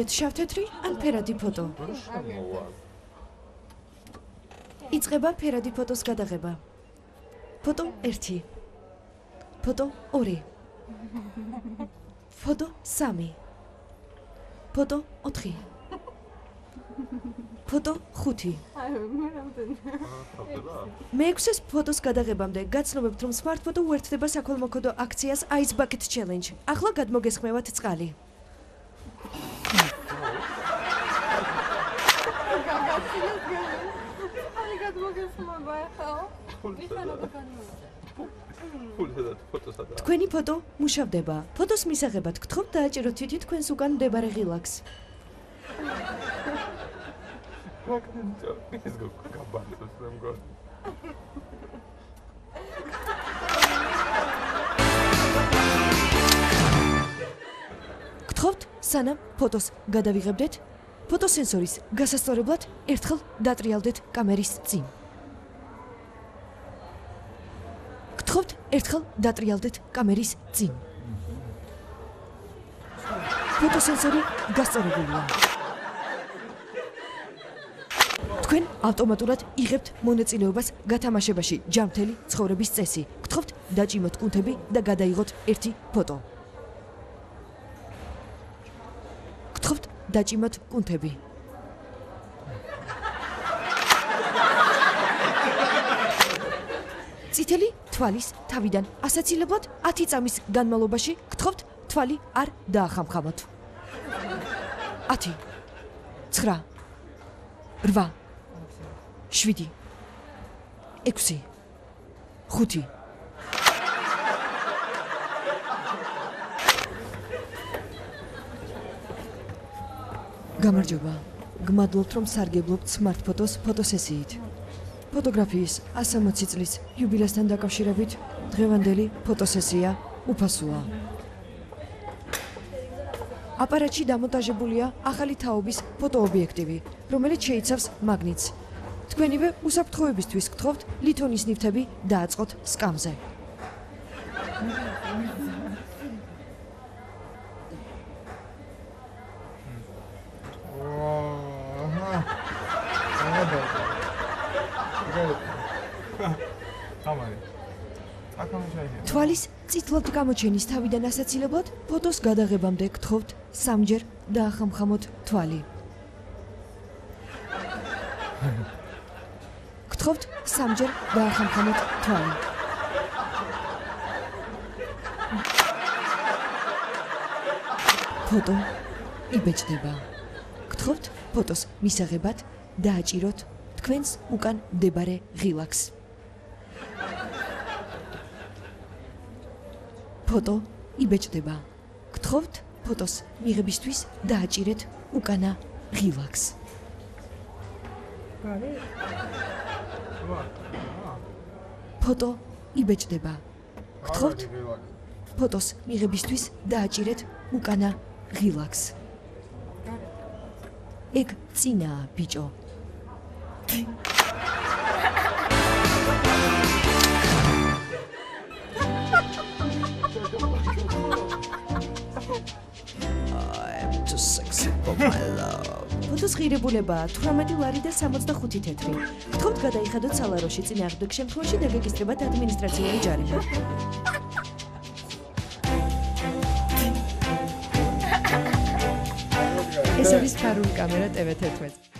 მივიღეთ შავ-თეთრი ან ფერადი ფოტო. იწყება ფერადი ფოტოს გადაღება. ფოტო 1. ფოტო 2. ფოტო 3. ფოტო 4. ფოტო 5. მე-6 ფოტოს გადაღებამდე გაცნობებთ, რომ Smart Photo უერთდება საქველმოქმედო აქციას Ice Bucket Challenge. ახლა გადმოგესხმევათ წყალი. თქვენი ფოტო მუშავდება. ფოტოს მისაღებად გთხოვთ დააჭიროთ თვითი თქვენს უკან მდებარე ღილაკს. გთხოვთ სანამ ფოტოს გადავიღებდეთ, ფოტოსენსორის გასასწორებლად ერთხელ დატრიალდეთ კამერის წინ. გთხოვთ ერთხელ დატრიალდეთ კამერის წინ. ფოტოსენსორი გასწორებულია. თქვენ ავტომატურად იღებთ მონაწილეობას გათამაშებაში ჯამთელი ცხოვრების წესი. გთხოვთ დაჭიმოთ კუნთები და გადაიღოთ ერთი ფოტო. გთხოვთ დაჭიმოთ კუნთები. წითელი თვალის თავიდან ასაცილებლად 10 წამის განმავლობაში გთხოვთ თვალი არ დაახამხამოთ. 10 9 8 7 6 5 გამარჯობა. გმადლობთ, რომ სარგებლობთ Smart Photos ფოტოსესიით. ფოტოგრაფიის 160 წლის იუბილესთან დაკავშირებით დღევანდელი ფოტოსესია უფასოა. აპარატში დამონტაჟებულია ახალი თაობის ფოტოობიექტივი, რომელიც შეიცავს მაგნიტს. თქვენივე უსაფრთხოებისთვის გთხოვთ ლითონის ნივთები დააწყოთ სკამზე. თვალის წითლად გამოჩენის თავიდან ასაცილებლად ფოტოს გადაღებამდე გთხოვთ 3-ჯერ დაახამხამოთ თვალი. გთხოვთ 3-ჯერ დაახამხამოთ თვალი. ფოტო იბეჭდება. გთხოვთ ფოტოს მისაღებად დააჭიროთ თქვენს უკან მდებარე ღილაკს. ფოტო იბეჭდება. გთხოვთ ფოტოს მიღებისთვის დააჭირეთ უკანა ღილაკს. ფოტო იბეჭდება. გთხოვთ ფოტოს მიღებისთვის დააჭირეთ უკანა ღილაკს. ეგ წინაა, ბიჭო. ფოტოს ღირებულებაა 18 ლარი და 65 თეთრი. გთხოვთ გადაიხადოთ სალაროში, წინააღმდეგ შემთხვევაში დაგეკისრებათ ადმინისტრაციული ჯარიმა. ეს არის ფარული კამერა TV11.